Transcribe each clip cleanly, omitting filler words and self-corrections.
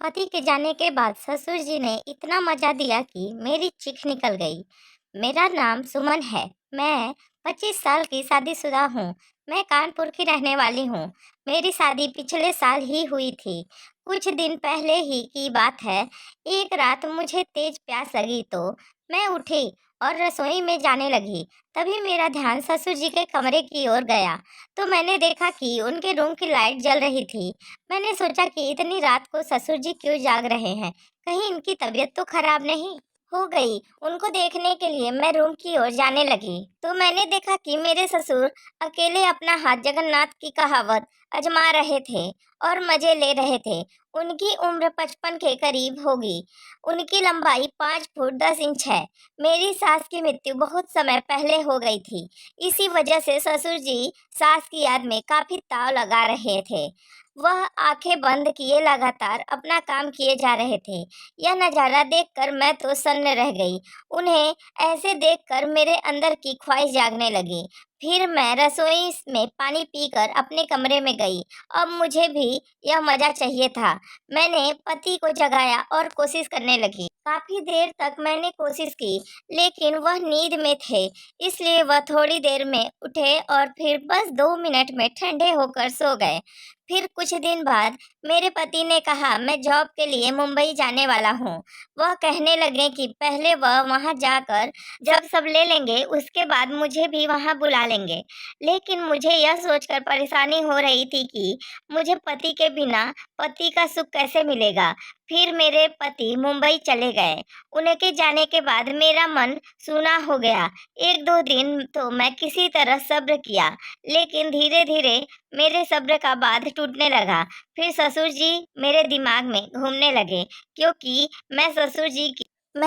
पति के जाने के बाद ससुर जी ने इतना मजा दिया कि मेरी चीख निकल गई। मेरा नाम सुमन है। मैं 25 साल की शादीशुदा हूँ। मैं कानपुर की रहने वाली हूँ। मेरी शादी पिछले साल ही हुई थी। कुछ दिन पहले ही की बात है। एक रात मुझे तेज प्यास लगी तो मैं उठी और रसोई में जाने लगी। तभी मेरा ध्यान ससुर जी के कमरे की ओर गया तो मैंने देखा कि उनके रूम की लाइट जल रही थी। मैंने सोचा कि इतनी रात को ससुर जी क्यों जाग रहे हैं, कहीं इनकी तबीयत तो खराब नहीं हो गई। उनको देखने के लिए मैं रूम की ओर जाने लगी तो मैंने देखा कि मेरे ससुर अकेले अपना हाथ जगन्नाथ की कहावत आजमा रहे थे और मजे ले रहे थे। उनकी उम्र 55 के करीब होगी। उनकी लंबाई 5 फुट 10 इंच है। मेरी सास की मृत्यु बहुत समय पहले हो गई थी। इसी वजह से ससुर जी सास की याद में काफी ताव लगा रहे थे। वह आंखें बंद किए लगातार अपना काम किए जा रहे थे। यह नज़ारा देखकर मैं तो सन्न रह गई। उन्हें ऐसे देखकर मेरे अंदर की ख्वाहिश जागने लगी। फिर मैं रसोई में पानी पीकर अपने कमरे में गई। अब मुझे भी यह मजा चाहिए था। मैंने पति को जगाया और कोशिश करने लगी। काफी देर तक मैंने कोशिश की, लेकिन वह नींद में थे। इसलिए वह थोड़ी देर में उठे और फिर बस 2 मिनट में ठंडे होकर सो गए। फिर कुछ दिन बाद मेरे पति ने कहा, मैं जॉब के लिए मुंबई जाने वाला हूँ। वह कहने लगे कि पहले वह वहाँ जाकर जब सब ले लेंगे उसके बाद मुझे भी वहाँ बुला लेंगे। लेकिन मुझे यह सोचकर परेशानी हो रही थी कि मुझे पति के बिना पति का सुख कैसे मिलेगा। फिर मेरे पति मुंबई चले गए। उनके जाने के बाद मेरा मन सूना हो गया। 1-2 दिन तो मैं किसी तरह सब्र किया, लेकिन धीरे धीरे मेरे सब्र का बांध टूटने लगा। फिर ससुर जी मेरे दिमाग में घूमने लगे, क्योंकि मैं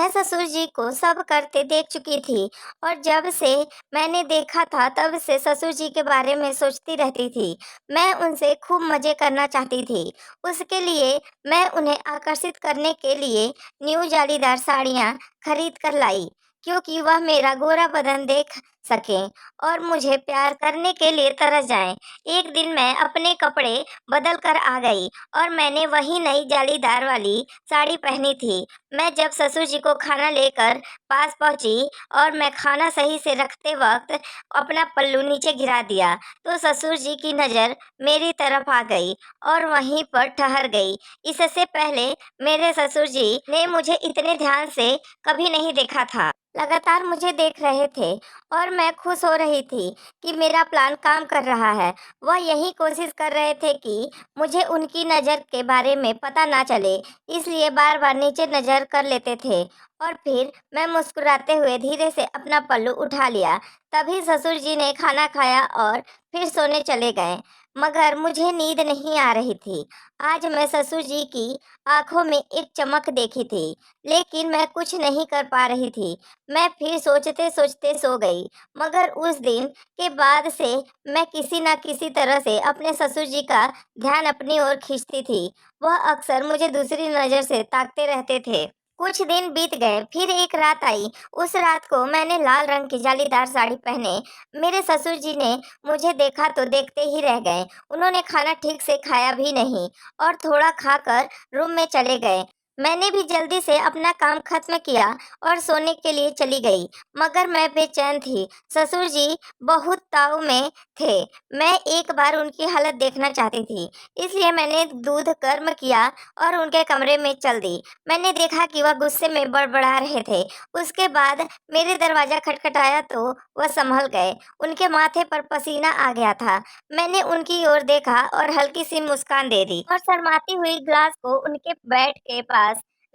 ससुर जी को सब करते देख चुकी थी और जब से मैंने देखा था तब से ससुर जी के बारे में सोचती रहती थी। मैं उनसे खूब मजे करना चाहती थी। उसके लिए मैं उन्हें आकर्षित करने के लिए न्यू जालीदार साड़ियाँ खरीद कर लाई, क्योंकि वह मेरा गोरा बदन देख सकें और मुझे प्यार करने के लिए तरस जाएं। एक दिन मैं अपने कपड़े बदल कर आ गई और मैंने वही नई जालीदार वाली साड़ी पहनी थी। मैं जब ससुर जी को खाना लेकर पास पहुंची और मैं खाना सही से रखते वक्त अपना पल्लू नीचे गिरा दिया तो ससुर जी की नज़र मेरी तरफ आ गई और वहीं पर ठहर गई। इससे पहले मेरे ससुर जी ने मुझे इतने ध्यान से कभी नहीं देखा था। लगातार मुझे देख रहे थे और मैं खुश हो रही थी कि मेरा प्लान काम कर रहा है। वह यही कोशिश कर रहे थे कि मुझे उनकी नज़र के बारे में पता ना चले, इसलिए बार बार नीचे नज़र कर लेते थे। और फिर मैं मुस्कुराते हुए धीरे से अपना पल्लू उठा लिया। तभी ससुर जी ने खाना खाया और फिर सोने चले गए। मगर मुझे नींद नहीं आ रही थी। आज मैं ससुर जी की आंखों में एक चमक देखी थी, लेकिन मैं कुछ नहीं कर पा रही थी। मैं फिर सोचते सोचते सो गई। मगर उस दिन के बाद से मैं किसी न किसी तरह से अपने ससुर जी का ध्यान अपनी ओर खींचती थी। वह अक्सर मुझे दूसरी नज़र से ताकते रहते थे। कुछ दिन बीत गए, फिर एक रात आई। उस रात को मैंने लाल रंग की जालीदार साड़ी पहने। मेरे ससुर जी ने मुझे देखा तो देखते ही रह गए। उन्होंने खाना ठीक से खाया भी नहीं और थोड़ा खाकर रूम में चले गए। मैंने भी जल्दी से अपना काम खत्म किया और सोने के लिए चली गई। मगर मैं बेचैन थी। ससुर जी बहुत ताव में थे। मैं एक बार उनकी हालत देखना चाहती थी, इसलिए मैंने दूध गर्म किया और उनके कमरे में चल दी। मैंने देखा कि वह गुस्से में बड़बड़ा रहे थे। उसके बाद मेरे दरवाजा खटखटाया तो वह संभल गए। उनके माथे पर पसीना आ गया था। मैंने उनकी ओर देखा और हल्की सी मुस्कान दे दी और शर्माती हुई ग्लास को उनके बेड के पास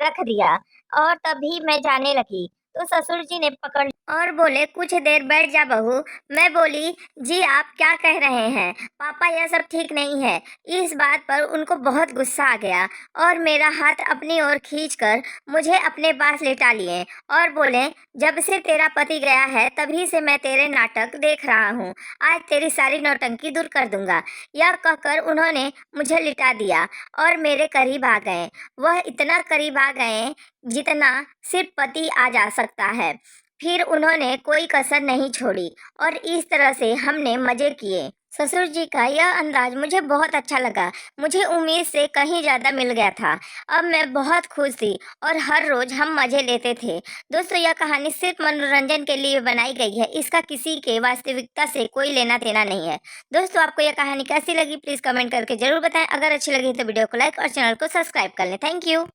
रख दिया और तभी मैं जाने लगी तो ससुर जी ने पकड़ और बोले, कुछ देर बैठ जा बहू। मैं बोली, जी आप क्या कह रहे हैं पापा, यह सब ठीक नहीं है। इस बात पर उनको बहुत गुस्सा आ गया और मेरा हाथ अपनी ओर खींचकर मुझे अपने पास लेटा लिए और बोले, जब से तेरा पति गया है तभी से मैं तेरे नाटक देख रहा हूँ। आज तेरी सारी नौटंकी दूर कर दूंगा। यह कहकर उन्होंने मुझे लिटा दिया और मेरे करीब आ गए। वह इतना करीब आ गए जितना सिर्फ पति आ जा सकता है। फिर उन्होंने कोई कसर नहीं छोड़ी और इस तरह से हमने मजे किए। ससुर जी का यह अंदाज मुझे बहुत अच्छा लगा। मुझे उम्मीद से कहीं ज़्यादा मिल गया था। अब मैं बहुत खुश थी और हर रोज़ हम मज़े लेते थे। दोस्तों, यह कहानी सिर्फ मनोरंजन के लिए बनाई गई है। इसका किसी के वास्तविकता से कोई लेना-देना नहीं है। दोस्तों, आपको यह कहानी कैसी लगी प्लीज़ कमेंट करके ज़रूर बताएँ। अगर अच्छी लगी तो वीडियो को लाइक और चैनल को सब्सक्राइब कर लें। Thank you.